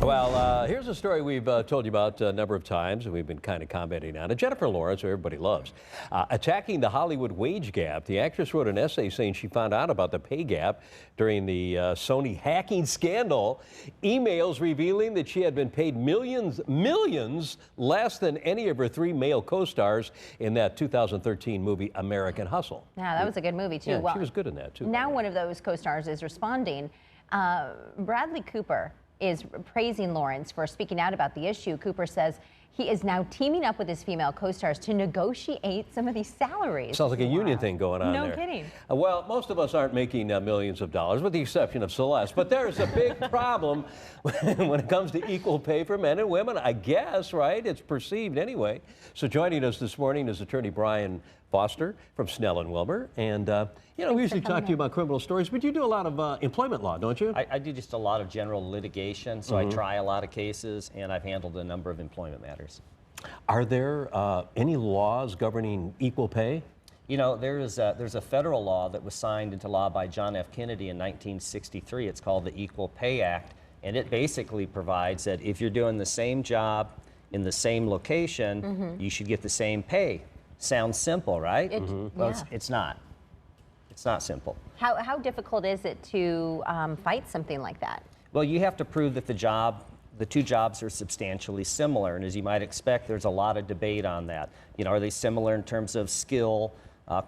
Well, here's a story we've told you about a number of times, and we've been kind of commenting on it. Jennifer Lawrence, who everybody loves, attacking the Hollywood wage gap. The actress wrote an essay saying she found out about the pay gap during the Sony hacking scandal. Emails revealing that she had been paid millions less than any of her three male co-stars in that 2013 movie American Hustle. Yeah, that was a good movie, too. Yeah, well, she was good in that, too. Now one of those co-stars is responding. Bradley Cooper is praising Lawrence for speaking out about the issue. Cooper says he is now teaming up with his female co-stars to negotiate some of these salaries. Sounds like a union thing going on there. No kidding. Well, most of us aren't making millions of dollars, with the exception of Celeste. But there's a big problem when it comes to equal pay for men and women, I guess, right? It's perceived anyway. So joining us this morning is attorney Brian Foster from Snell and Wilmer. And, you know, we usually talk to you about criminal stories, but you do a lot of employment law, don't you? I do just a lot of general litigation, so I try a lot of cases, and I've handled a number of employment matters. Are there any laws governing equal pay? You know, there's a federal law that was signed into law by John F. Kennedy in 1963. It's called the Equal Pay Act, and it basically provides that if you're doing the same job in the same location, you should get the same pay. Sounds simple, right? Well, yeah. it's not. It's not simple. How difficult is it to fight something like that? Well, you have to prove that the two jobs are substantially similar, and as you might expect, there's a lot of debate on that. You know, are they similar in terms of skill,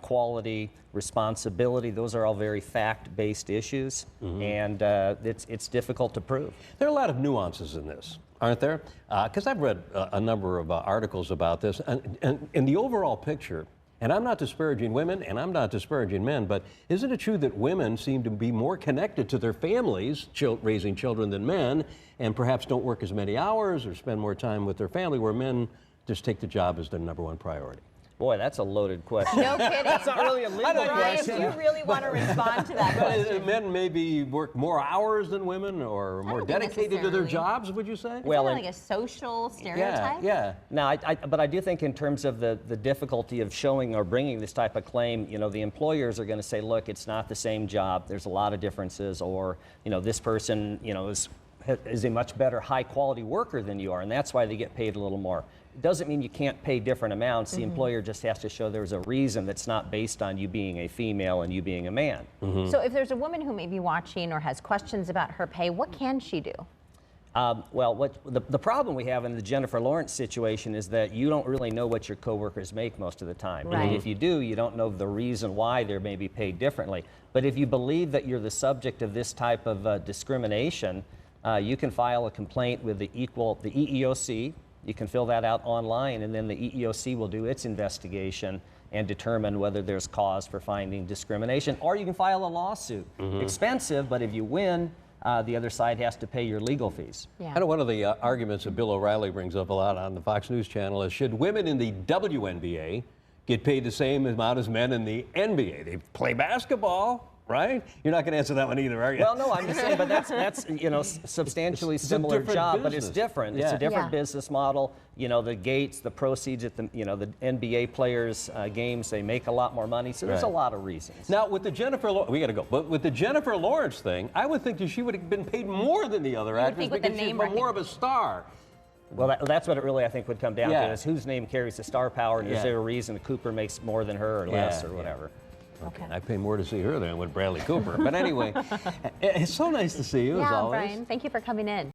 quality, responsibility? Those are all very fact-based issues, and it's difficult to prove. There are a lot of nuances in this, aren't there? Because I've read a number of articles about this, and in the overall picture, and I'm not disparaging women and I'm not disparaging men, but isn't it true that women seem to be more connected to their families, raising children, than men, and perhaps don't work as many hours or spend more time with their family, where men just take the job as their #1 priority? Boy, that's a loaded question. No kidding. That's not really a legal Brian, question. do you really want to respond to that question? Men maybe work more hours than women, or more don't think dedicated to their necessarily. jobs, would you say? Well, Is that like a social stereotype? Yeah. Now, but I do think in terms of the difficulty of showing or bringing this type of claim, you know, the employers are going to say, look, it's not the same job. There's a lot of differences, or, you know, this person, you know, is a much better high-quality worker than you are, and that's why they get paid a little more. It doesn't mean you can't pay different amounts. The employer just has to show there's a reason that's not based on you being a female and you being a man. So if there's a woman who may be watching or has questions about her pay, what can she do? Well, the problem we have in the Jennifer Lawrence situation is that you don't really know what your coworkers make most of the time. Right. And if you do, you don't know the reason why they're maybe paid differently. But if you believe that you're the subject of this type of discrimination, you can file a complaint with the EEOC. You can fill that out online, and then the EEOC will do its investigation and determine whether there's cause for finding discrimination. Or you can file a lawsuit. Expensive, but if you win, the other side has to pay your legal fees. Yeah. I know one of the arguments that Bill O'Reilly brings up a lot on the Fox News channel is, should women in the WNBA get paid the same amount as men in the NBA? They play basketball, right? You're not going to answer that one either, are you? Well, no, I'm just saying, but that's you know, substantially similar job, but it's different. It's a different business model. You know, the gates, the proceeds at the, you know, the NBA players' games, they make a lot more money. So there's a lot of reasons. Now, with the we got to go. But with the Jennifer Lawrence thing, I would think that she would have been paid more than the other actors because she's more of a star. Well, that's what it really, I think, would come down to, is whose name carries the star power, and is there a reason Cooper makes more than her or less or whatever. Okay. I pay more to see her than with Bradley Cooper. But anyway, it's so nice to see you, as always. Brian, thank you for coming in.